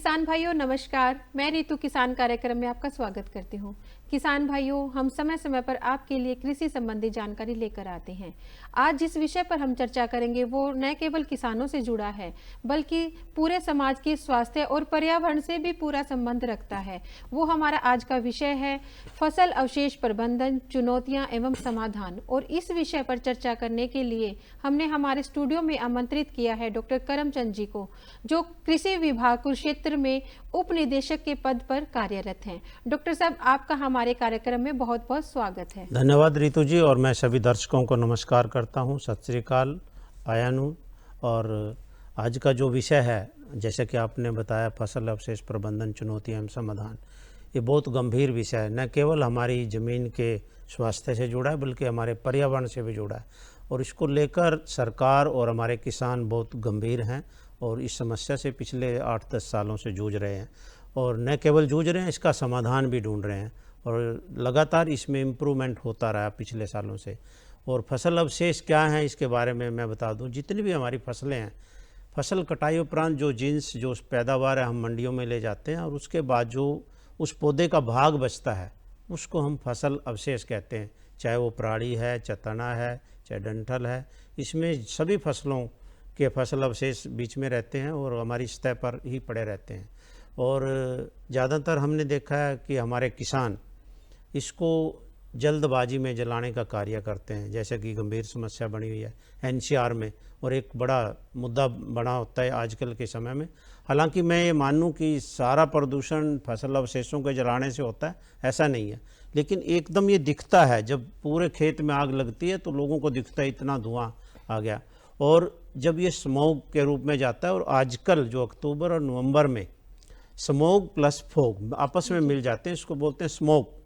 किसान भाइयों नमस्कार, मैं रितु किसान कार्यक्रम में आपका स्वागत करती हूँ। किसान भाइयों, हम समय समय पर आपके लिए कृषि संबंधी जानकारी लेकर आते हैं। आज जिस विषय पर हम चर्चा करेंगे वो न केवल किसानों से जुड़ा है बल्कि पूरे समाज की स्वास्थ्य और पर्यावरण से भी पूरा संबंध रखता है। वो हमारा आज का विषय है फसल अवशेष प्रबंधन, चुनौतियां एवं समाधान। और इस विषय पर चर्चा करने के लिए हमने हमारे स्टूडियो में आमंत्रित किया है डॉक्टर करमचंद जी को, जो कृषि विभाग कुरुक्षेत्र में उप निदेशक के पद पर कार्यरत हैं। डॉक्टर साहब, आपका हमारे कार्यक्रम में बहुत बहुत स्वागत है। धन्यवाद रितु जी, और मैं सभी दर्शकों को नमस्कार करता हूं। सत श्री अकाल, आयानु। और आज का जो विषय है, जैसे कि आपने बताया, फसल अवशेष प्रबंधन, चुनौतियां एवं समाधान, ये बहुत गंभीर विषय है। न केवल हमारी ज़मीन के स्वास्थ्य से जुड़ा है बल्कि हमारे पर्यावरण से भी जुड़ा है, और इसको लेकर सरकार और हमारे किसान बहुत गंभीर हैं और इस समस्या से पिछले 8-10 सालों से जूझ रहे हैं। और न केवल जूझ रहे हैं, इसका समाधान भी ढूंढ रहे हैं, और लगातार इसमें इम्प्रूवमेंट होता रहा पिछले सालों से। और फसल अवशेष क्या हैं, इसके बारे में मैं बता दूं। जितनी भी हमारी फसलें हैं, फसल कटाई उपरांत जो पैदावार है, हम मंडियों में ले जाते हैं, और उसके बाद जो उस पौधे का भाग बचता है उसको हम फसल अवशेष कहते हैं। चाहे वो प्राणी है, चाहे तना है, चाहे डंठल है, इसमें सभी फसलों के फसल अवशेष बीच में रहते हैं और हमारी सतह पर ही पड़े रहते हैं। और ज़्यादातर हमने देखा है कि हमारे किसान इसको जल्दबाजी में जलाने का कार्य करते हैं, जैसे कि गंभीर समस्या बनी हुई है एनसीआर में, और एक बड़ा मुद्दा बना होता है आजकल के समय में। हालांकि मैं ये मानूं कि सारा प्रदूषण फसल अवशेषों के जलाने से होता है, ऐसा नहीं है, लेकिन एकदम ये दिखता है। जब पूरे खेत में आग लगती है तो लोगों को दिखता है इतना धुआं आ गया, और जब ये स्मोक के रूप में जाता है, और आजकल जो अक्टूबर और नवंबर में स्मोक प्लस फोग आपस में मिल जाते हैं, इसको बोलते हैं स्मोक।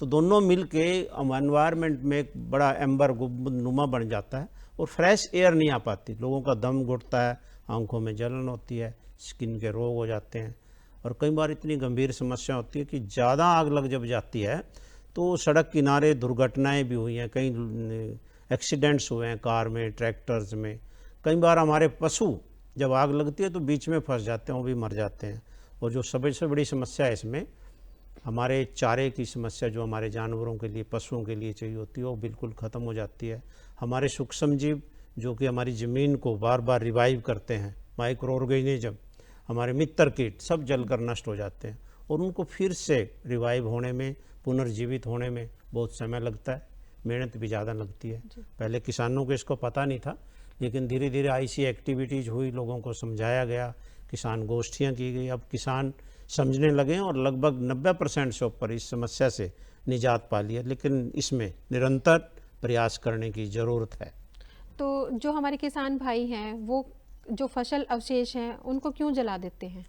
तो दोनों मिल के एनवायरनमेंट में एक बड़ा एम्बर नुमा बन जाता है और फ्रेश एयर नहीं आ पाती, लोगों का दम घुटता है, आंखों में जलन होती है, स्किन के रोग हो जाते हैं। और कई बार इतनी गंभीर समस्या होती है कि ज़्यादा आग लग जब जाती है तो सड़क किनारे दुर्घटनाएं भी हुई हैं, कई एक्सीडेंट्स हुए हैं कार में, ट्रैक्टर्स में। कई बार हमारे पशु जब आग लगती है तो बीच में फंस जाते हैं, वो भी मर जाते हैं। और जो सबसे बड़ी समस्या है इसमें, हमारे चारे की समस्या जो हमारे जानवरों के लिए, पशुओं के लिए चाहिए होती है, वो बिल्कुल ख़त्म हो जाती है। हमारे सूक्ष्म जीव जो कि हमारी ज़मीन को बार बार रिवाइव करते हैं, माइक्रो ऑर्गेनिज्म, हमारे मित्र कीट, सब जलकर नष्ट हो जाते हैं, और उनको फिर से रिवाइव होने में, पुनर्जीवित होने में बहुत समय लगता है, मेहनत भी ज़्यादा लगती है। पहले किसानों को इसको पता नहीं था, लेकिन धीरे धीरे ऐसी एक्टिविटीज़ हुई, लोगों को समझाया गया, किसान गोष्ठियाँ की गई, अब किसान समझने लगे हैं और लगभग 90% से ऊपर इस समस्या से निजात पा लिया। लेकिन इसमें निरंतर प्रयास करने की ज़रूरत है। तो जो हमारे किसान भाई हैं वो जो फसल अवशेष हैं उनको क्यों जला देते हैं?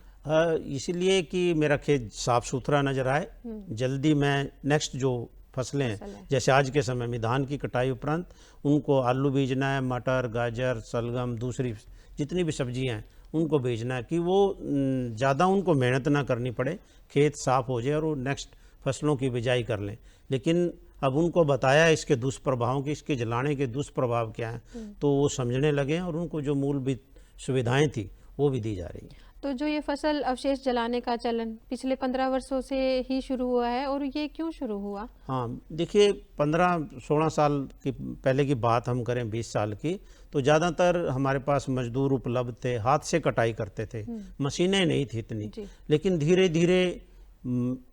इसलिए कि मेरा खेत साफ सुथरा नजर आए, जल्दी मैं नेक्स्ट जो फसलें हैं, जैसे आज के समय में धान की कटाई उपरांत उनको आलू बीजना है, मटर, गाजर, सलगम, दूसरी जितनी भी सब्जियां हैं उनको बीजना है, कि वो ज़्यादा उनको मेहनत ना करनी पड़े, खेत साफ हो जाए और वो नेक्स्ट फसलों की बिजाई कर लें। लेकिन अब उनको बताया इसके दुष्प्रभावों की, इसके जलाने के दुष्प्रभाव क्या हैं, तो वो समझने लगे हैं और उनको जो मूलभूत सुविधाएं थी वो भी दी जा रही हैं। तो जो ये फसल अवशेष जलाने का चलन पिछले 15 वर्षों से ही शुरू हुआ है, और ये क्यों शुरू हुआ? हाँ, देखिए 15-16 साल की पहले की बात हम करें, 20 साल की, तो ज़्यादातर हमारे पास मजदूर उपलब्ध थे, हाथ से कटाई करते थे, मशीनें नहीं थी इतनी। लेकिन धीरे धीरे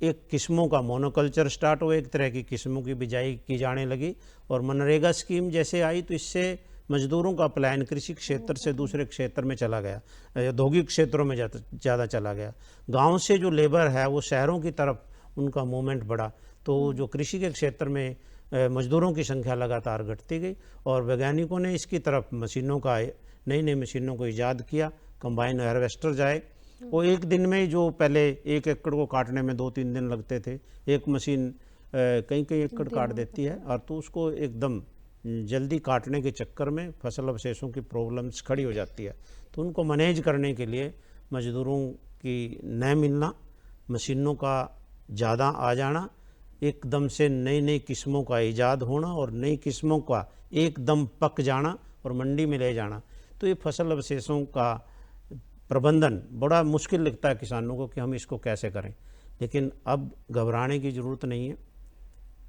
एक किस्मों का मोनोकल्चर स्टार्ट हुआ, एक तरह की किस्मों की बिजाई की जाने लगी, और मनरेगा स्कीम जैसे आई तो इससे मजदूरों का पलायन कृषि क्षेत्र से दूसरे क्षेत्र में चला गया, औद्योगिक क्षेत्रों में ज़्यादा चला गया। गांव से जो लेबर है वो शहरों की तरफ उनका मूवमेंट बढ़ा, तो जो कृषि के क्षेत्र में मजदूरों की संख्या लगातार घटती गई, और वैज्ञानिकों ने इसकी तरफ मशीनों का, नई नई मशीनों को ईजाद किया। कंबाइन हार्वेस्टर जाए, वो एक दिन में जो पहले 1 एकड़ को काटने में 2-3 दिन लगते थे, एक मशीन कई एकड़ काट देती है, और तो उसको एकदम जल्दी काटने के चक्कर में फसल अवशेषों की प्रॉब्लम्स खड़ी हो जाती है। तो उनको मैनेज करने के लिए मजदूरों की न मिलना, मशीनों का ज़्यादा आ जाना, एकदम से नई नई किस्मों का ईजाद होना, और नई किस्मों का एकदम पक जाना और मंडी में ले जाना, तो ये फसल अवशेषों का प्रबंधन बड़ा मुश्किल लगता है किसानों को कि हम इसको कैसे करें, लेकिन अब घबराने की ज़रूरत नहीं है।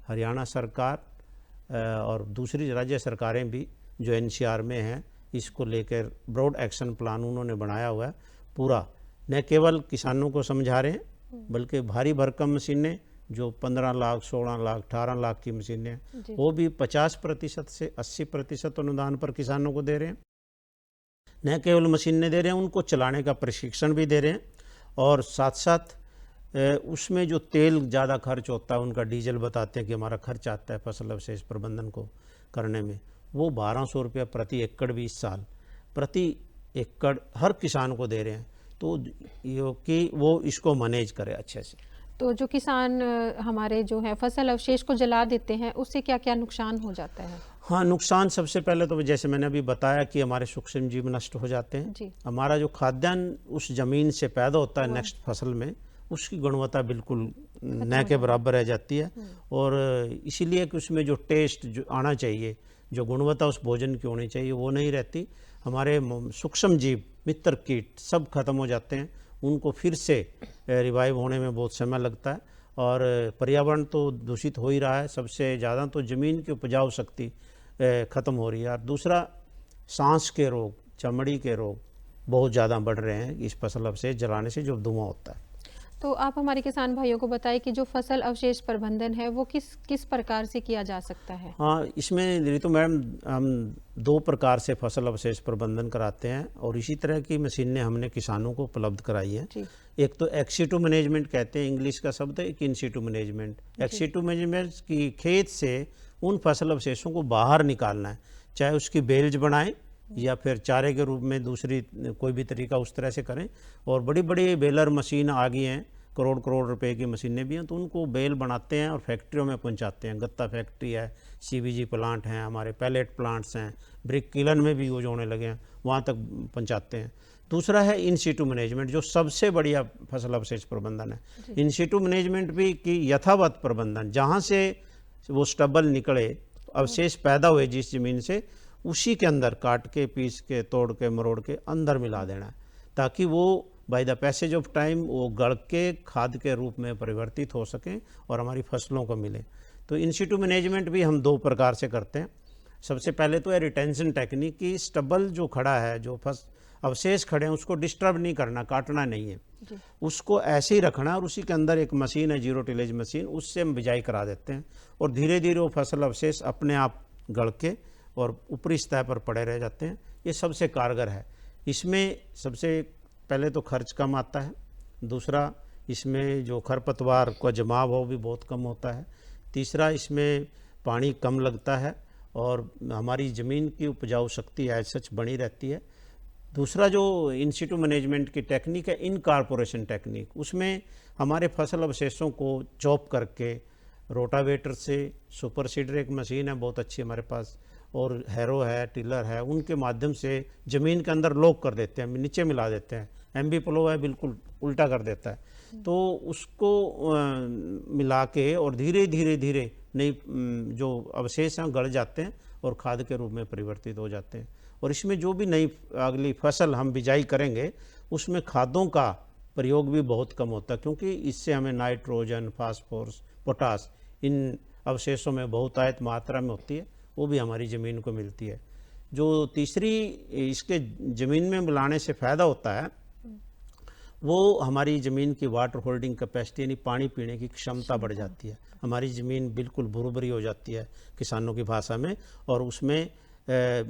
हरियाणा सरकार और दूसरी राज्य सरकारें भी जो एनसीआर में हैं, इसको लेकर ब्रॉड एक्शन प्लान उन्होंने बनाया हुआ है पूरा। न केवल किसानों को समझा रहे हैं, बल्कि भारी भरकम मशीनें जो 15 लाख, 16 लाख, 18 लाख की मशीनें हैं, वो भी 50% से 80% अनुदान पर किसानों को दे रहे हैं। न केवल मशीनें दे रहे हैं, उनको चलाने का प्रशिक्षण भी दे रहे हैं, और साथ साथ उसमें जो तेल ज़्यादा खर्च होता है, उनका डीजल बताते हैं कि हमारा खर्च आता है फसल अवशेष प्रबंधन को करने में, वो 1200 रुपये प्रति एकड़ भी इस साल प्रति एकड़ हर किसान को दे रहे हैं। तो ये कि वो इसको मैनेज करे अच्छे से। तो जो किसान हमारे जो है फसल अवशेष को जला देते हैं, उससे क्या क्या नुकसान हो जाता है? हाँ, नुकसान सबसे पहले तो जैसे मैंने अभी बताया कि हमारे सूक्ष्म जीव नष्ट हो जाते हैं जी। हमारा जो खाद्यान्न उस ज़मीन से पैदा होता है नेक्स्ट फसल में, उसकी गुणवत्ता बिल्कुल न के बराबर रह जाती है। और इसीलिए कि उसमें जो टेस्ट जो आना चाहिए, जो गुणवत्ता उस भोजन की होनी चाहिए, वो नहीं रहती। हमारे सूक्ष्म जीव, मित्र कीट सब खत्म हो जाते हैं, उनको फिर से रिवाइव होने में बहुत समय लगता है। और पर्यावरण तो दूषित हो ही रहा है, सबसे ज़्यादा तो ज़मीन की उपजाऊ शक्ति ख़त्म हो रही है। और दूसरा, सांस के रोग, चमड़ी के रोग बहुत ज़्यादा बढ़ रहे हैं इस फसल अवशेष जलाने से जो धुआं होता है। तो आप हमारे किसान भाइयों को बताएं कि जो फसल अवशेष प्रबंधन है वो किस किस प्रकार से किया जा सकता है? हाँ, इसमें रितु मैडम हम 2 प्रकार से फसल अवशेष प्रबंधन कराते हैं, और इसी तरह की मशीनें हमने किसानों को उपलब्ध कराई है। एक तो एक्सीटू मैनेजमेंट कहते हैं, इंग्लिश का शब्द है, एक इनसीटू मैनेजमेंट। एक्सीटू मैनेजमेंट की खेत से उन फसल अवशेषों को बाहर निकालना है, चाहे उसकी बेल्ज बनाएं या फिर चारे के रूप में दूसरी कोई भी तरीका उस तरह से करें। और बड़ी बड़ी बेलर मशीन आ गई हैं, करोड़ करोड़ रुपए की मशीनें भी हैं, तो उनको बेल बनाते हैं और फैक्ट्रियों में पहुंचाते हैं। गत्ता फैक्ट्री है, सीवीजी प्लांट हैं, हमारे पैलेट प्लांट्स हैं, ब्रिक किलन में भी यूज होने लगे हैं, वहाँ तक पहुंचाते हैं। दूसरा है इन सीटू मैनेजमेंट, जो सबसे बढ़िया फसल अवशेष प्रबंधन है। इन सीटू मैनेजमेंट भी की यथावत प्रबंधन, जहाँ से वो स्टबल निकले, अवशेष पैदा हुए जिस जमीन से, उसी के अंदर काट के, पीस के, तोड़ के, मरोड़ के अंदर मिला देना है, ताकि वो by the passage of time वो गड़ के खाद के रूप में परिवर्तित हो सकें और हमारी फसलों को मिले। तो इन सीटू मैनेजमेंट भी हम 2 प्रकार से करते हैं। सबसे पहले तो है रिटेंशन टेक्निक की, स्टबल जो खड़ा है, जो अवशेष खड़े हैं, उसको डिस्टर्ब नहीं करना, काटना नहीं है, उसको ऐसे ही रखना। और उसी के अंदर एक मशीन है, जीरो टिलेज मशीन, उससे हम बिजाई करा देते हैं, और धीरे धीरे वो फसल अवशेष अपने आप गड़ के और ऊपरी सतह पर पड़े रह जाते हैं। ये सबसे कारगर है। इसमें सबसे पहले तो खर्च कम आता है, दूसरा इसमें जो खरपतवार का जमाव हो भी बहुत कम होता है, तीसरा इसमें पानी कम लगता है और हमारी ज़मीन की उपजाऊ शक्ति एज सच बनी रहती है। दूसरा जो इन सीटू मैनेजमेंट की टेक्निक है, इनकॉर्पोरेशन टेक्निक, उसमें हमारे फसल अवशेषों को चॉप करके रोटावेटर से, सुपर सीडर एक मशीन है बहुत अच्छी हमारे पास, और हैरो है, टिलर है, उनके माध्यम से ज़मीन के अंदर लॉक कर देते हैं, नीचे मिला देते हैं। एमबी प्लो है, बिल्कुल उल्टा कर देता है। तो उसको मिला के और धीरे धीरे धीरे नई जो अवशेष हैं गड़ जाते हैं और खाद के रूप में परिवर्तित हो जाते हैं। और इसमें जो भी नई अगली फसल हम बिजाई करेंगे, उसमें खादों का प्रयोग भी बहुत कम होता है, क्योंकि इससे हमें नाइट्रोजन, फास्फोरस, पोटास इन अवशेषों में बहुतायत मात्रा में होती है, वो भी हमारी ज़मीन को मिलती है। जो तीसरी इसके ज़मीन में मिलाने से फ़ायदा होता है, वो हमारी ज़मीन की वाटर होल्डिंग कैपेसिटी, यानी पानी पीने की क्षमता बढ़ जाती है। हमारी ज़मीन बिल्कुल भुरभुरी हो जाती है किसानों की भाषा में, और उसमें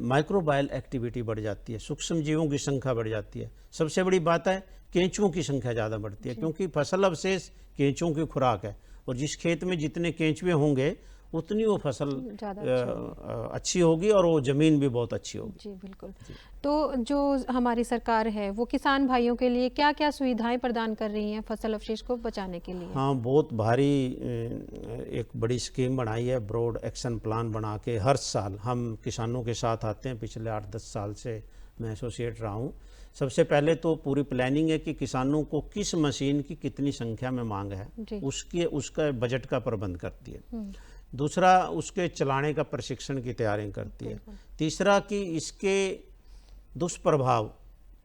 माइक्रोबायल एक्टिविटी बढ़ जाती है, सूक्ष्म जीवों की संख्या बढ़ जाती है। सबसे बड़ी बात है, केंचुओं की संख्या ज़्यादा बढ़ती है, क्योंकि फसल अवशेष केंचुओं की खुराक है, और जिस खेत में जितने केंचुए होंगे उतनी वो फसल अच्छी होगी और वो ज़मीन भी बहुत अच्छी होगी। जी बिल्कुल। तो जो हमारी सरकार है वो किसान भाइयों के लिए क्या क्या सुविधाएं प्रदान कर रही हैं फसल अवशेष को बचाने के लिए? हाँ, बहुत भारी एक बड़ी स्कीम बनाई है, ब्रॉड एक्शन प्लान बना के हर साल हम किसानों के साथ आते हैं। पिछले 8-10 साल से मैं एसोसिएट रहा हूँ। सबसे पहले तो पूरी प्लानिंग है कि किसानों को किस मशीन की कितनी संख्या में मांग है, उसका बजट का प्रबंध करती है। दूसरा, उसके चलाने का प्रशिक्षण की तैयारी करती है। तीसरा, कि इसके दुष्प्रभाव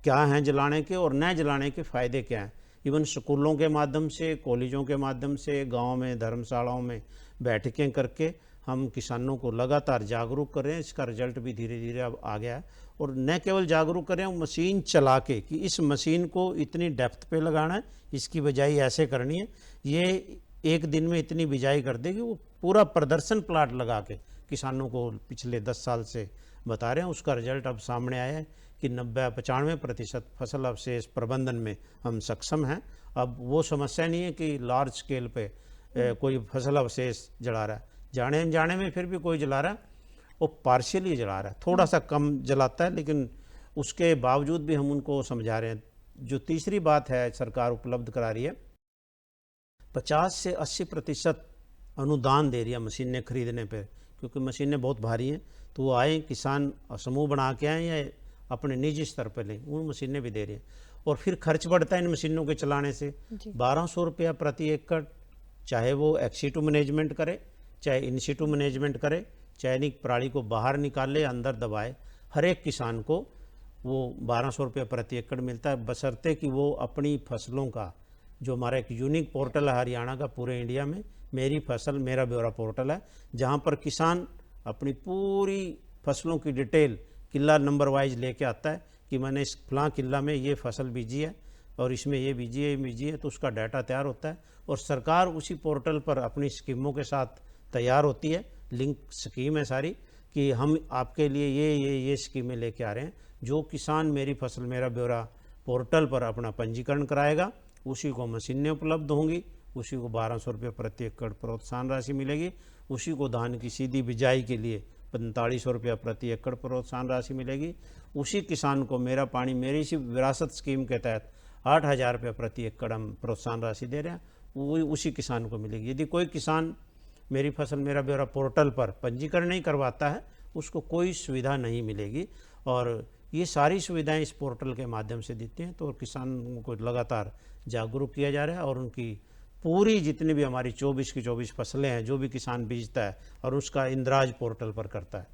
क्या हैं जलाने के और न जलाने के फ़ायदे क्या हैं। इवन स्कूलों के माध्यम से, कॉलेजों के माध्यम से, गांव में धर्मशालाओं में बैठकें करके हम किसानों को लगातार जागरूक कर रहे हैं। इसका रिजल्ट भी धीरे धीरे अब आ गया है। और न केवल जागरूक करें, मशीन चला के कि इस मशीन को इतनी डेप्थ पे लगाना है, इसकी बिजाई ऐसे करनी है, ये एक दिन में इतनी बिजाई कर देगी। वो पूरा प्रदर्शन प्लाट लगा के किसानों को पिछले 10 साल से बता रहे हैं। उसका रिजल्ट अब सामने आया है कि 90-95% फसल अवशेष प्रबंधन में हम सक्षम हैं। अब वो समस्या नहीं है कि लार्ज स्केल पे कोई फसल अवशेष जला रहा है। जाने में फिर भी कोई जला रहा है, वो पार्शियली जला रहा है, थोड़ा सा कम जलाता है, लेकिन उसके बावजूद भी हम उनको समझा रहे हैं। जो तीसरी बात है सरकार उपलब्ध करा रही है, 50 से 80% अनुदान दे रही है मशीनें खरीदने पे, क्योंकि मशीनें बहुत भारी हैं। तो वो आए किसान समूह बना के आए या अपने निजी स्तर पर लें, वो मशीनें भी दे रही हैं। और फिर खर्च बढ़ता है इन मशीनों के चलाने से। 1200 रुपया प्रति एकड़, चाहे वो एक्सीटू मैनेजमेंट करे, चाहे इनसीटू मैनेजमेंट करे, चयनिक पराली को बाहर निकाले अंदर दबाए, हर एक किसान को वो 1200 रुपये प्रति एकड़ मिलता है, बशर्ते कि वो अपनी फसलों का, जो हमारा एक यूनिक पोर्टल है हरियाणा का, पूरे इंडिया में मेरी फसल मेरा ब्यौरा पोर्टल है, जहाँ पर किसान अपनी पूरी फसलों की डिटेल किला नंबर वाइज लेके आता है कि मैंने इस फलां किला में ये फसल बीजी है और इसमें ये बीजी है, ये बीजी है। तो उसका डाटा तैयार होता है और सरकार उसी पोर्टल पर अपनी स्कीमों के साथ तैयार होती है। लिंक स्कीम है सारी कि हम आपके लिए ये स्कीमें लेके आ रहे हैं। जो किसान मेरी फसल मेरा ब्यौरा पोर्टल पर अपना पंजीकरण कराएगा, उसी को मशीनें उपलब्ध होंगी, उसी को 1200 रुपये प्रति एकड़ प्रोत्साहन राशि मिलेगी, उसी को धान की सीधी बिजाई के लिए 4500 रुपया प्रति एकड़ प्रोत्साहन राशि मिलेगी, उसी किसान को मेरा पानी मेरी इसी विरासत स्कीम के तहत 8000 रुपये प्रति एकड़ हम प्रोत्साहन राशि दे रहे हैं, वो उसी किसान को मिलेगी। यदि कोई किसान मेरी फसल मेरा ब्यौरा पोर्टल पर पंजीकरण नहीं करवाता है, उसको कोई सुविधा नहीं मिलेगी। और ये सारी सुविधाएं इस पोर्टल के माध्यम से देते हैं। तो किसानों को लगातार जागरूक किया जा रहा है और उनकी पूरी जितनी भी हमारी 24 की 24 फसलें हैं, जो भी किसान बीजता है और उसका इंद्राज पोर्टल पर करता है,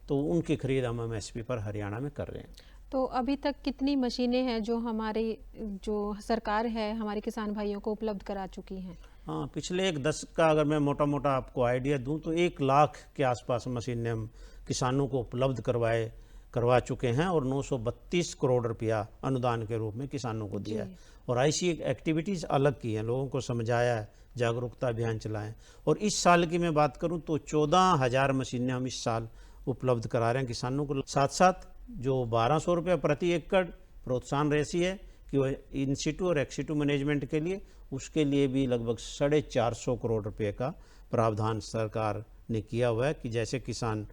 तो उनकी खरीद हम MSP पर हरियाणा में कर रहे हैं। तो अभी तक कितनी मशीनें हैं जो हमारी जो सरकार है हमारे किसान भाइयों को उपलब्ध करा चुकी हैं? हाँ, पिछले एक 10 का अगर मैं मोटा मोटा आपको आइडिया दूं तो 1 लाख के आसपास मशीनें हम किसानों को उपलब्ध करवा चुके हैं और 932 करोड़ रुपया अनुदान के रूप में किसानों को दिया है। और ऐसी एक्टिविटीज़ अलग की हैं, लोगों को समझाया है, जागरूकता अभियान चलाएं। और इस साल की मैं बात करूं तो 14,000 मशीनें हम इस साल उपलब्ध करा रहे हैं किसानों को। साथ साथ जो 1200 रुपये प्रति एकड़ प्रोत्साहन राशि है कि वह इनसीटू और एक्सीटू मैनेजमेंट के लिए, उसके लिए भी लगभग 450 करोड़ रुपये का प्रावधान सरकार ने किया हुआ है कि जैसे किसान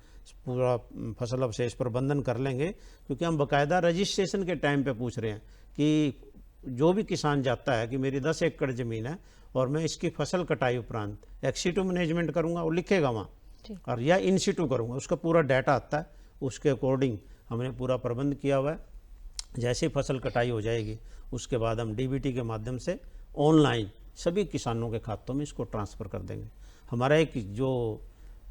पूरा फसल अवशेष प्रबंधन कर लेंगे। क्योंकि हम बाकायदा रजिस्ट्रेशन के टाइम पे पूछ रहे हैं कि जो भी किसान जाता है कि मेरी 10 एकड़ ज़मीन है और मैं इसकी फसल कटाई उपरांत एक्सीटू मैनेजमेंट करूँगा, वो लिखेगा वहाँ, और या इनसीटू करूँगा, उसका पूरा डाटा आता है, उसके अकॉर्डिंग हमने पूरा प्रबंध किया हुआ है। जैसे फसल कटाई हो जाएगी उसके बाद हम DBT के माध्यम से ऑनलाइन सभी किसानों के खातों में इसको ट्रांसफ़र कर देंगे। हमारा एक जो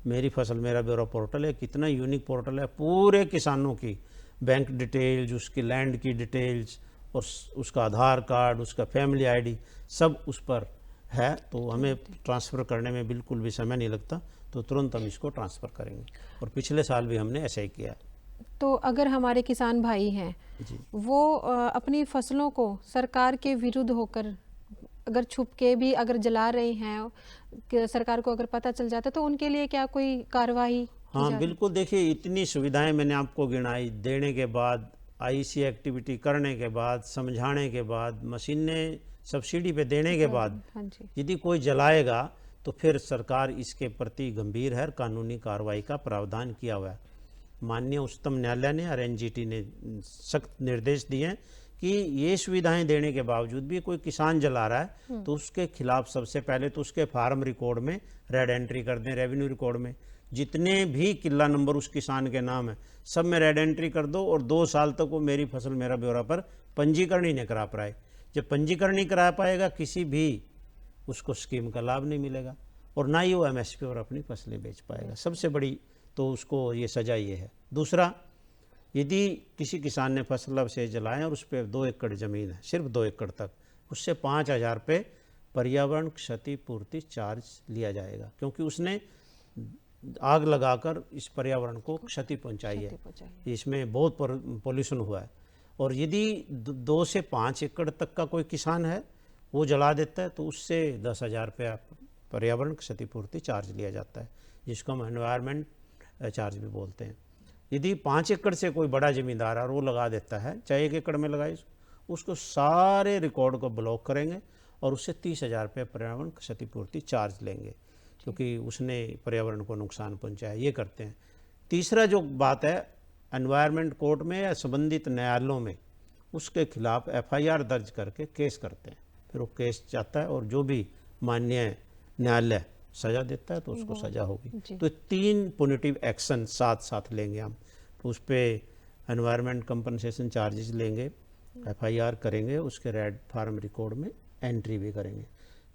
मेरी फसल मेरा ब्यौरा पोर्टल है, कितना यूनिक पोर्टल है, पूरे किसानों की बैंक डिटेल्स, उसकी लैंड की डिटेल्स और उसका आधार कार्ड, उसका फैमिली ID सब उस पर है। तो हमें ट्रांसफ़र करने में बिल्कुल भी समय नहीं लगता, तो तुरंत हम इसको ट्रांसफ़र करेंगे। और पिछले साल भी हमने ऐसा ही किया। तो अगर हमारे किसान भाई हैं वो अपनी फसलों को सरकार के विरुद्ध होकर अगर छुप के भी अगर जला रहे हैं, सरकार को अगर पता चल जाता है, तो उनके लिए क्या कोई कार्रवाई? हाँ बिल्कुल, देखिए इतनी सुविधाएं मैंने आपको गिनाई, देने के बाद IEC एक्टिविटी करने के बाद, समझाने के बाद, मशीनें सब्सिडी पे देने के बाद, यदि कोई जलाएगा तो फिर सरकार इसके प्रति गंभीर है, कानूनी कार्रवाई का प्रावधान किया हुआ है। माननीय उच्चतम न्यायालय ने और NGT ने सख्त निर्देश दिए हैं कि ये सुविधाएं देने के बावजूद भी कोई किसान जला रहा है तो उसके खिलाफ सबसे पहले तो उसके फार्म रिकॉर्ड में रेड एंट्री कर दें, रेवेन्यू रिकॉर्ड में जितने भी किला नंबर उस किसान के नाम है सब में रेड एंट्री कर दो, और 2 साल तक वो मेरी फसल मेरा ब्यौरा पर पंजीकरण ही नहीं करा पाए। जब पंजीकरण नहीं करा पाएगा, किसी भी उसको स्कीम का लाभ नहीं मिलेगा और ना ही वो MSP पर अपनी फसलें बेच पाएगा। सबसे बड़ी तो उसको ये सजा ये है। दूसरा, यदि किसी किसान ने फसल अवशेष जलाए और उस पर 2 एकड़ ज़मीन है, सिर्फ 2 एकड़ तक, उससे 5,000 रुपये पर्यावरण क्षतिपूर्ति चार्ज लिया जाएगा, क्योंकि उसने आग लगाकर इस पर्यावरण को क्षति पहुंचाई है। इसमें बहुत पोल्यूशन हुआ है। और यदि 2 से 5 एकड़ तक का कोई किसान है, वो जला देता है, तो उससे 10,000 रुपया पर्यावरण क्षतिपूर्ति चार्ज लिया जाता है, जिसको हम एनवायरमेंट चार्ज भी बोलते हैं। यदि 5 एकड़ से कोई बड़ा ज़मींदार है और वो लगा देता है, चाहे 1 एकड़ में लगाए, उसको सारे रिकॉर्ड को ब्लॉक करेंगे और उससे 30,000 रुपये पर्यावरण क्षतिपूर्ति चार्ज लेंगे, क्योंकि उसने पर्यावरण को नुकसान पहुंचाया। ये करते हैं। तीसरा जो बात है, एनवायरनमेंट कोर्ट में या संबंधित न्यायालयों में उसके खिलाफ FIR दर्ज करके केस करते हैं। फिर वो केस जाता है और जो भी माननीय न्यायालय सज़ा देता है तो उसको सज़ा होगी। तो 3 पुनिटिव एक्शन साथ साथ लेंगे हम। तो उस पर एनवायरनमेंट कंपनसेशन चार्जेस लेंगे, FIR करेंगे, उसके रेड फार्म रिकॉर्ड में एंट्री भी करेंगे।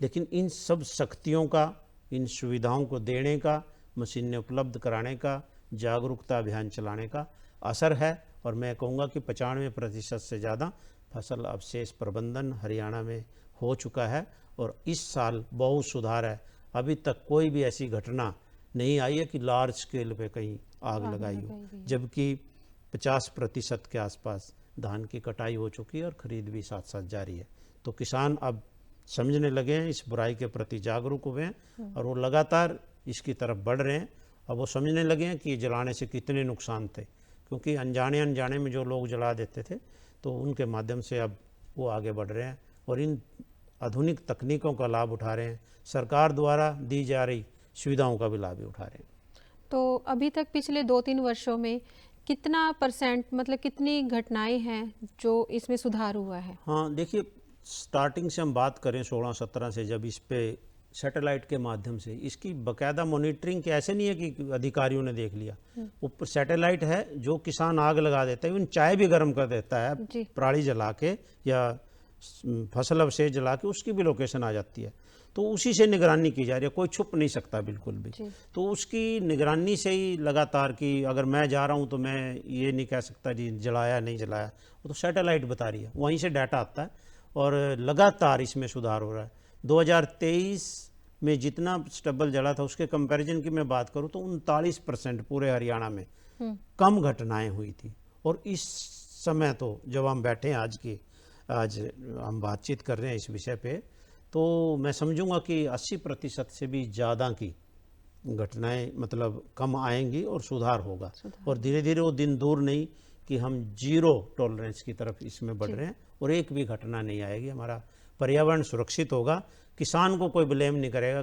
लेकिन इन सब शक्तियों का, इन सुविधाओं को देने का, मशीनें उपलब्ध कराने का, जागरूकता अभियान चलाने का असर है। और मैं कहूँगा कि 95% से ज़्यादा फसल अवशेष प्रबंधन हरियाणा में हो चुका है और इस साल बहुत सुधार है। अभी तक कोई भी ऐसी घटना नहीं आई है कि लार्ज स्केल पे कहीं आग लगाई हो, जबकि 50% के आसपास धान की कटाई हो चुकी है और खरीद भी साथ साथ जारी है। तो किसान अब समझने लगे हैं, इस बुराई के प्रति जागरूक हुए हैं और वो लगातार इसकी तरफ बढ़ रहे हैं। अब वो समझने लगे हैं कि जलाने से कितने नुकसान थे, क्योंकि अनजाने में जो लोग जला देते थे, तो उनके माध्यम से अब वो आगे बढ़ रहे हैं और इन आधुनिक तकनीकों का लाभ उठा रहे हैं। सरकार द्वारा दी जा रही सुविधाओं का भी लाभ भी उठा रहे हैं। तो अभी तक पिछले 2-3 वर्षों में कितना % मतलब कितनी घटनाएं हैं जो इसमें सुधार हुआ है? हाँ, देखिए, स्टार्टिंग से हम बात करें 16-17 से, जब इस पे सैटेलाइट के माध्यम से इसकी बकायदा मॉनिटरिंग के, ऐसे नहीं है कि अधिकारियों ने देख लिया, ऊपर सैटेलाइट है, जो किसान आग लगा देता है, इवन चाय भी गर्म कर देता है पराली जला के या फसल अवशेष जला के, उसकी भी लोकेशन आ जाती है। तो उसी से निगरानी की जा रही है, कोई छुप नहीं सकता बिल्कुल भी। तो उसकी निगरानी से ही लगातार, कि अगर मैं जा रहा हूँ तो मैं ये नहीं कह सकता जी जलाया नहीं जलाया, वो तो सैटेलाइट बता रही है, वहीं से डाटा आता है और लगातार इसमें सुधार हो रहा है। 2023 में जितना स्टबल जला था उसके कंपैरिजन की मैं बात करूं तो 39% पूरे हरियाणा में कम घटनाएं हुई थी। और इस समय तो जब हम बैठे हैं, आज हम बातचीत कर रहे हैं इस विषय पे, तो मैं समझूंगा कि 80% से भी ज़्यादा की घटनाएं मतलब कम आएंगी और सुधार होगा। और धीरे धीरे वो दिन दूर नहीं कि हम 0 टॉलरेंस की तरफ इसमें बढ़ रहे हैं और एक भी घटना नहीं आएगी। हमारा पर्यावरण सुरक्षित होगा, किसान को कोई ब्लेम नहीं करेगा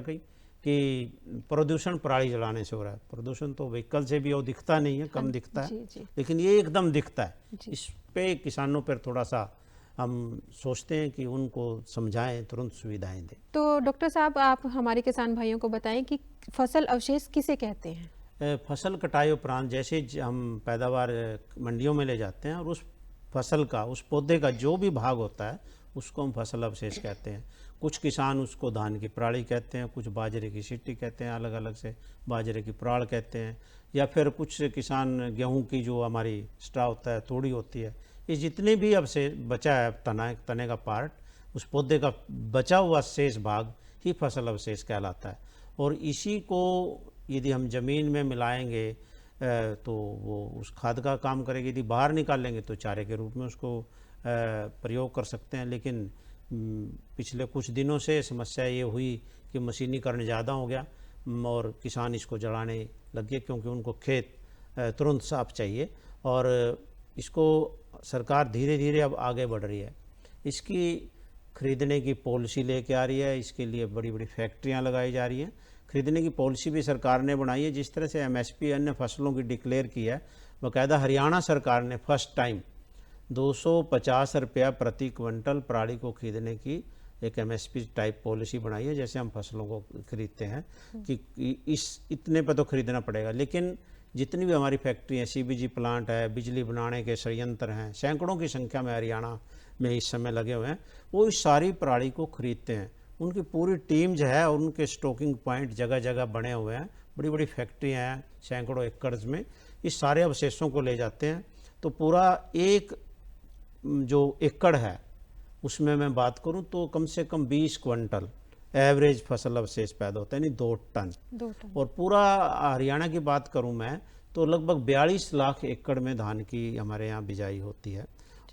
कि प्रदूषण पराली जलाने से हो रहा है। प्रदूषण तो व्हीकल से भी वो दिखता नहीं है, कम दिखता है, लेकिन ये एकदम दिखता है। इस पे किसानों पर थोड़ा सा हम सोचते हैं कि उनको समझाएं, तुरंत सुविधाएं दें। तो डॉक्टर साहब, आप हमारे किसान भाइयों को बताएं कि फसल अवशेष किसे कहते हैं? फसल कटाई उपरांत जैसे हम पैदावार मंडियों में ले जाते हैं और उस फसल का, उस पौधे का जो भी भाग होता है उसको हम फसल अवशेष कहते हैं। कुछ किसान उसको धान की पराली कहते हैं, कुछ बाजरे की सिट्टी कहते हैं, अलग अलग से बाजरे की पराल कहते हैं, या फिर कुछ किसान गेहूं की जो हमारी स्ट्रा होता है, तोड़ी होती है, ये जितने भी अवशेष बचा है, तने का पार्ट, उस पौधे का बचा हुआ शेष भाग ही फसल अवशेष कहलाता है। और इसी को यदि हम ज़मीन में मिलाएंगे तो वो उस खाद का काम करेगी। यदि बाहर निकालेंगे तो चारे के रूप में उसको प्रयोग कर सकते हैं। लेकिन पिछले कुछ दिनों से समस्या ये हुई कि मशीनीकरण ज़्यादा हो गया और किसान इसको जलाने लग गए, क्योंकि उनको खेत तुरंत साफ चाहिए। और इसको सरकार धीरे धीरे अब आगे बढ़ रही है, इसकी खरीदने की पॉलिसी लेके आ रही है, इसके लिए बड़ी बड़ी फैक्ट्रियां लगाई जा रही हैं। खरीदने की पॉलिसी भी सरकार ने बनाई है। जिस तरह से MSP अन्य फसलों की डिक्लेयर की है, बाकायदा हरियाणा सरकार ने फर्स्ट टाइम 250 रुपया प्रति क्विंटल पराली को खरीदने की एक MSP टाइप पॉलिसी बनाई है। जैसे हम फसलों को खरीदते हैं कि इस इतने पे तो खरीदना पड़ेगा, लेकिन जितनी भी हमारी फैक्ट्री है, CBG प्लांट है, बिजली बनाने के संयंत्र हैं, सैकड़ों की संख्या में हरियाणा में इस समय लगे हुए हैं, वो इस सारी पराली को खरीदते हैं। उनकी पूरी टीम जो है, उनके स्टॉकिंग पॉइंट जगह जगह बने हुए हैं, बड़ी बड़ी फैक्ट्रियाँ हैं, सैकड़ों एकड़ में इस सारे अवशेषों को ले जाते हैं। तो पूरा एक जो एकड़ है उसमें मैं बात करूं तो कम से कम 20 क्विंटल एवरेज फसल अवशेष पैदा होता है, यानी 2 टन। 2 टन। और पूरा हरियाणा की बात करूं मैं तो लगभग 42 लाख एकड़ में धान की हमारे यहाँ बिजाई होती है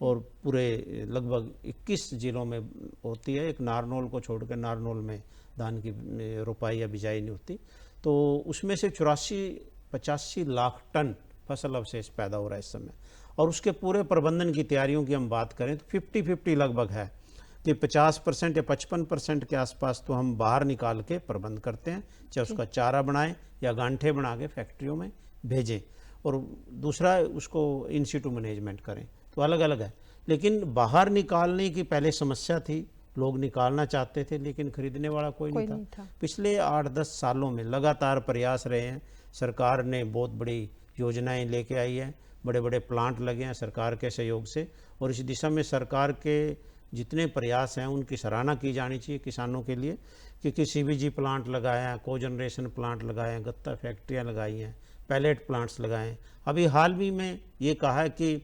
और पूरे लगभग 21 जिलों में होती है। एक नारनौल को छोड़कर, नारनौल में धान की रोपाई या बिजाई नहीं होती। तो उसमें से 84-85 लाख टन फसल अवशेष पैदा हो रहा है इस समय। और उसके पूरे प्रबंधन की तैयारियों की हम बात करें तो 50-50 लगभग है कि 50% या 55% के आसपास तो हम बाहर निकाल के प्रबंध करते हैं, चाहे उसका चारा बनाएं या गांठे बना के फैक्ट्रियों में भेजें, और दूसरा उसको इन सिटू मैनेजमेंट करें। तो अलग अलग है। लेकिन बाहर निकालने की पहले समस्या थी, लोग निकालना चाहते थे लेकिन खरीदने वाला कोई नहीं था। पिछले 8-10 सालों में लगातार प्रयास रहे हैं। सरकार ने बहुत बड़ी योजनाएं लेके आई है, बड़े बड़े प्लांट लगे हैं सरकार के सहयोग से, और इस दिशा में सरकार के जितने प्रयास हैं उनकी सराहना की जानी चाहिए किसानों के लिए कि CBG प्लांट लगाए हैं, कोजनरेशन प्लांट लगाए हैं, गत्ता फैक्ट्रियाँ लगाई हैं, पैलेट प्लांट्स लगाए हैं। अभी हाल ही में ये कहा है कि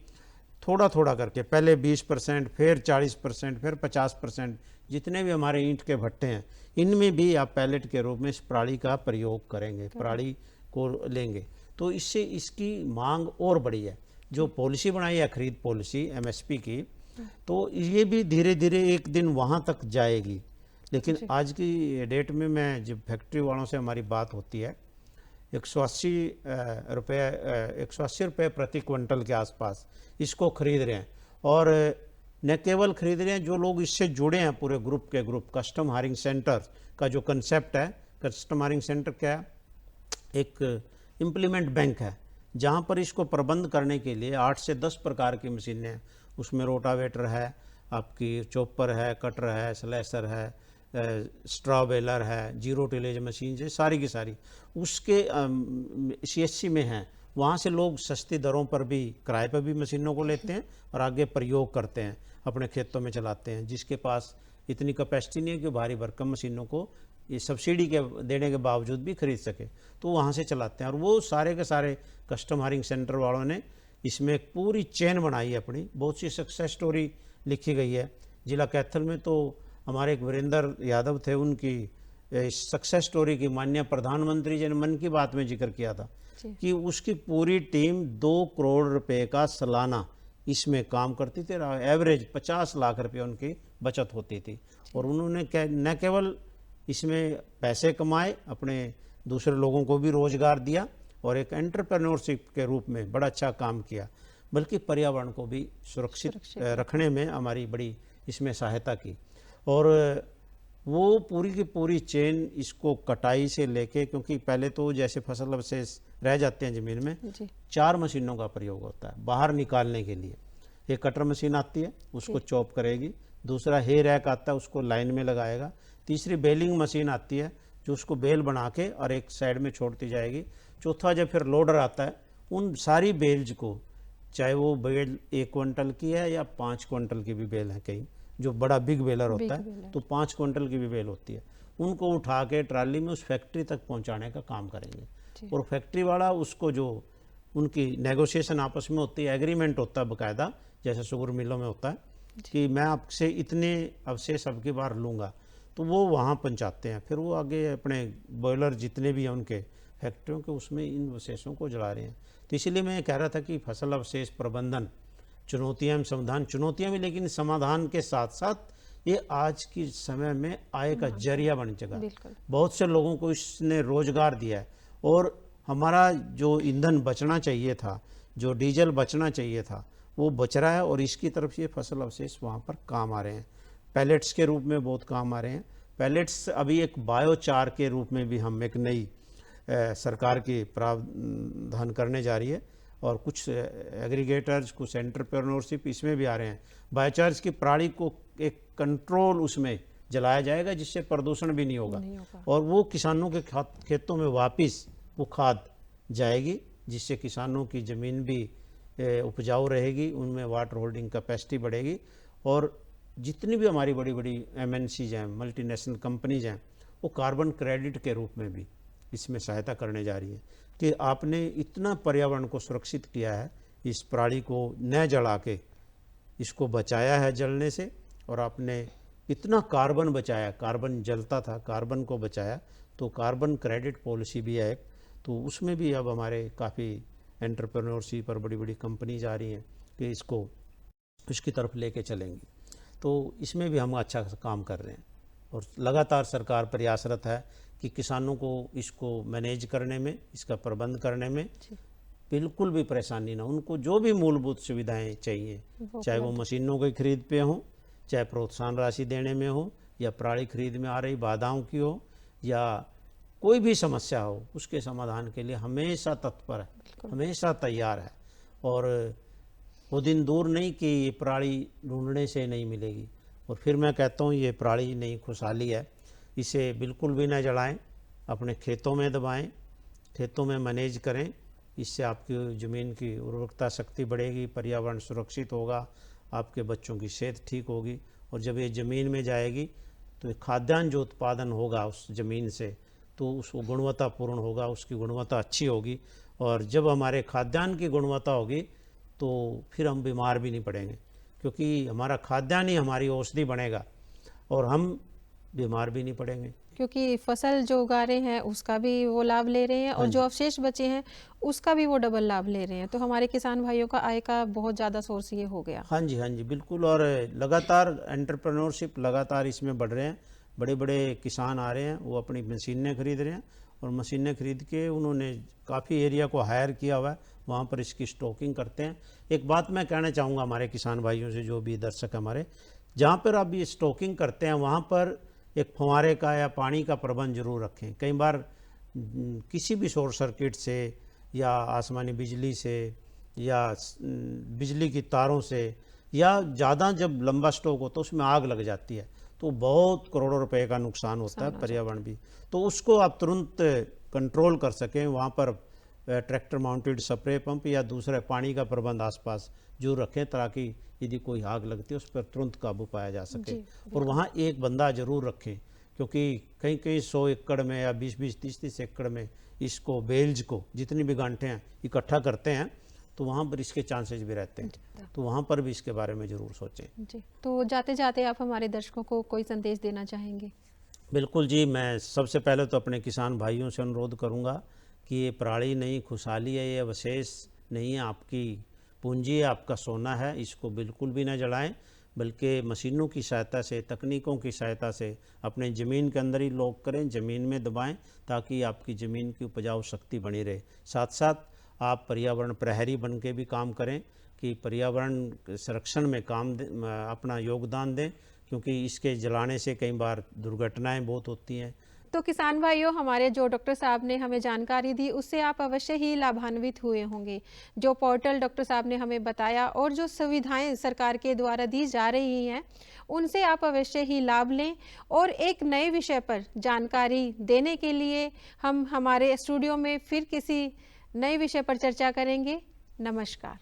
थोड़ा थोड़ा करके पहले 20%, फिर 40%, फिर 50%, जितने भी हमारे ईंट के भट्टे हैं इनमें भी आप पैलेट के रूप में इस पराली का प्रयोग करेंगे, पराली को लेंगे। तो इससे इसकी मांग और बढ़ी है। जो पॉलिसी बनाई है खरीद पॉलिसी MSP की, तो ये भी धीरे धीरे एक दिन वहाँ तक जाएगी। लेकिन आज की डेट में मैं जब फैक्ट्री वालों से हमारी बात होती है 180 रुपये प्रति क्विंटल के आसपास इसको खरीद रहे हैं। और न केवल खरीद रहे हैं, जो लोग इससे जुड़े हैं पूरे ग्रुप के ग्रुप, कस्टम हायरिंग सेंटर का जो कंसेप्ट है, कस्टम हायरिंग सेंटर क्या है, एक इम्प्लीमेंट बैंक है जहां पर इसको प्रबंध करने के लिए 8 से 10 प्रकार की मशीनें हैं। उसमें रोटावेटर है, आपकी चॉपर है, कटर है, स्लैशर है, स्ट्रॉ बेलर है, जीरो टिलेज मशीन है, सारी की सारी उसके CSC में हैं। वहाँ से लोग सस्ती दरों पर भी, किराए पर भी मशीनों को लेते हैं और आगे प्रयोग करते हैं, अपने खेतों में चलाते हैं। जिसके पास इतनी कैपेसिटी नहीं है कि भारी भरकम मशीनों को ये सब्सिडी के देने के बावजूद भी खरीद सके, तो वहाँ से चलाते हैं। और वो सारे के सारे कस्टम हायरिंग सेंटर वालों ने इसमें एक पूरी चेन बनाई है अपनी। बहुत सी सक्सेस स्टोरी लिखी गई है। जिला कैथल में तो हमारे एक वीरेंद्र यादव थे, उनकी सक्सेस स्टोरी की माननीय प्रधानमंत्री जी ने मन की बात में जिक्र किया था कि उसकी पूरी टीम 2 करोड़ रुपए का सालाना इसमें काम करती थी। एवरेज 50 लाख रुपए उनकी बचत होती थी। और उन्होंने न केवल इसमें पैसे कमाए, अपने दूसरे लोगों को भी रोजगार दिया और एक एंटरप्रेन्योरशिप के रूप में बड़ा अच्छा काम किया, बल्कि पर्यावरण को भी सुरक्षित रखने में हमारी बड़ी इसमें सहायता की। और वो पूरी की पूरी चेन इसको कटाई से लेके, क्योंकि पहले तो जैसे फसल अवशेष रह जाते हैं ज़मीन में, 4 मशीनों का प्रयोग होता है बाहर निकालने के लिए। एक कटर मशीन आती है, उसको चॉप करेगी। दूसरा हे रैक आता है, उसको लाइन में लगाएगा। तीसरी बेलिंग मशीन आती है जो उसको बेल बना के और एक साइड में छोड़ती जाएगी। चौथा जब फिर लोडर आता है, उन सारी बेल्स को, चाहे वो बेल 1 क्विंटल की है या 5 क्विंटल की भी बेल है, कहीं जो बड़ा बिग बेलर होता है तो 5 क्विंटल की भी बेल होती है, उनको उठा के ट्राली में उस फैक्ट्री तक पहुंचाने का काम करेंगे। और फैक्ट्री वाला उसको, जो उनकी नेगोशिएशन आपस में होती है, एग्रीमेंट होता है बाकायदा, जैसे शुगर मिलों में होता है कि मैं आपसे इतने अवशेष अब की बार लूँगा, तो वो वहाँ पहुँचाते हैं। फिर वो आगे अपने बॉयलर जितने भी हैं उनके फैक्ट्रियों के, उसमें इन अवशेषों को जला रहे हैं। तो इसीलिए मैं कह रहा था कि फसल अवशेष प्रबंधन चुनौतियां में समाधान, चुनौतियां भी, लेकिन समाधान के साथ साथ ये आज की समय में आय का जरिया बन चुका। बहुत से लोगों को इसने रोजगार दिया है। और हमारा जो ईंधन बचना चाहिए था, जो डीजल बचना चाहिए था, वो बच रहा है। और इसकी तरफ ये फसल अवशेष वहाँ पर काम आ रहे हैं, पैलेट्स के रूप में बहुत काम आ रहे हैं। पैलेट्स अभी एक बायोचार के रूप में भी हम एक नई सरकार की प्रावधान करने जा रही है। और कुछ एग्रीगेटर्स, कुछ एंटरप्रेन्योरशिप इसमें भी आ रहे हैं। बायोचार्ज की पराली को एक कंट्रोल उसमें जलाया जाएगा जिससे प्रदूषण भी नहीं होगा। और वो किसानों के खेतों में वापस वो खाद जाएगी, जिससे किसानों की ज़मीन भी उपजाऊ रहेगी, उनमें वाटर होल्डिंग कैपेसिटी बढ़ेगी। और जितनी भी हमारी बड़ी बड़ी MNCs हैं, मल्टीनेशनल कंपनीज हैं, वो कार्बन क्रेडिट के रूप में भी इसमें सहायता करने जा रही है कि आपने इतना पर्यावरण को सुरक्षित किया है, इस पराली को न जला के इसको बचाया है जलने से, और आपने इतना कार्बन बचाया, कार्बन जलता था, कार्बन को बचाया। तो कार्बन क्रेडिट पॉलिसी भी है एक, तो उसमें भी अब हमारे काफ़ी एंटरप्रेन्योरशिप और बड़ी बड़ी कंपनीज आ रही हैं कि इसको इसकी तरफ लेके चलेंगी। तो इसमें भी हम अच्छा काम कर रहे हैं और लगातार सरकार प्रयासरत है कि किसानों को इसको मैनेज करने में, इसका प्रबंध करने में बिल्कुल भी परेशानी ना, उनको जो भी मूलभूत सुविधाएं चाहिए, चाहे वो मशीनों की खरीद पे हो, चाहे प्रोत्साहन राशि देने में हो, या पराली खरीद में आ रही बाधाओं की हो, या कोई भी समस्या हो, उसके समाधान के लिए हमेशा तत्पर है, हमेशा तैयार है। और वो दिन दूर नहीं कि ये पराली ढूंढने से नहीं मिलेगी। और फिर मैं कहता हूँ ये पराली नहीं खुशहाली है, इसे बिल्कुल भी ना जलाएं, अपने खेतों में दबाएं, खेतों में मैनेज करें। इससे आपकी ज़मीन की उर्वरकता शक्ति बढ़ेगी, पर्यावरण सुरक्षित होगा, आपके बच्चों की सेहत ठीक होगी। और जब ये ज़मीन में जाएगी तो खाद्यान्न जो उत्पादन होगा उस ज़मीन से, तो उसको गुणवत्तापूर्ण होगा, उसकी गुणवत्ता अच्छी होगी। और जब हमारे खाद्यान्न की गुणवत्ता होगी तो फिर हम बीमार भी नहीं पड़ेंगे, क्योंकि हमारा खाद्यान्न ही हमारी औषधि बनेगा और हम बीमार भी नहीं पड़ेंगे। क्योंकि फसल जो उगा रहे हैं उसका भी वो लाभ ले रहे हैं और जो अवशेष बचे हैं उसका भी वो डबल लाभ ले रहे हैं। तो हमारे किसान भाइयों का आय का बहुत ज़्यादा सोर्स ये हो गया। हाँ जी, हाँ जी, बिल्कुल। और लगातार एंटरप्रेन्योरशिप लगातार इसमें बढ़ रहे हैं, बड़े बड़े किसान आ रहे हैं, वो अपनी मशीनें खरीद रहे हैं और मशीनें खरीद के उन्होंने काफ़ी एरिया को हायर किया हुआ है, वहाँ पर इसकी स्टॉकिंग करते हैं। एक बात मैं कहना चाहूँगा हमारे किसान भाइयों से, जो भी दर्शक हमारे, जहाँ पर आप ये स्टॉकिंग करते हैं वहाँ पर एक फंवारे का या पानी का प्रबंध जरूर रखें। कई बार किसी भी शॉर्ट सर्किट से या आसमानी बिजली से या बिजली की तारों से या ज़्यादा जब लंबा स्टॉक हो तो उसमें आग लग जाती है, तो बहुत करोड़ों रुपए का नुकसान होता है, पर्यावरण भी। तो उसको आप तुरंत कंट्रोल कर सकें, वहाँ पर ट्रैक्टर माउंटेड स्प्रे पंप या दूसरे पानी का प्रबंध आसपास जरूर रखें, ताकि यदि कोई आग लगती है उस पर तुरंत काबू पाया जा सके। और वहाँ एक बंदा जरूर रखें, क्योंकि कई कई 100 एकड़ में या 20-20, 30-30 एकड़ में इसको बेल्ज को, जितनी भी गांठें हैं, इकट्ठा करते हैं, तो वहाँ पर इसके चांसेस भी रहते हैं, तो वहाँ पर भी इसके बारे में ज़रूर सोचें। जी, तो जाते जाते आप हमारे दर्शकों को कोई संदेश देना चाहेंगे? बिल्कुल जी, मैं सबसे पहले तो अपने किसान भाइयों से अनुरोध करूँगा कि ये पराली नहीं खुशहाली है, ये अवशेष नहीं है, आपकी पूंजी है, आपका सोना है, इसको बिल्कुल भी ना जलाएं, बल्कि मशीनों की सहायता से, तकनीकों की सहायता से अपने ज़मीन के अंदर ही लॉक करें, ज़मीन में दबाएं, ताकि आपकी ज़मीन की उपजाऊ शक्ति बनी रहे। साथ साथ आप पर्यावरण प्रहरी बन के भी काम करें कि पर्यावरण संरक्षण में अपना योगदान दें, क्योंकि इसके जलाने से कई बार दुर्घटनाएं बहुत होती हैं। तो किसान भाइयों, हमारे जो डॉक्टर साहब ने हमें जानकारी दी उससे आप अवश्य ही लाभान्वित हुए होंगे। जो पोर्टल डॉक्टर साहब ने हमें बताया और जो सुविधाएं सरकार के द्वारा दी जा रही हैं उनसे आप अवश्य ही लाभ लें। और एक नए विषय पर जानकारी देने के लिए हम हमारे स्टूडियो में फिर किसी नए विषय पर चर्चा करेंगे। नमस्कार।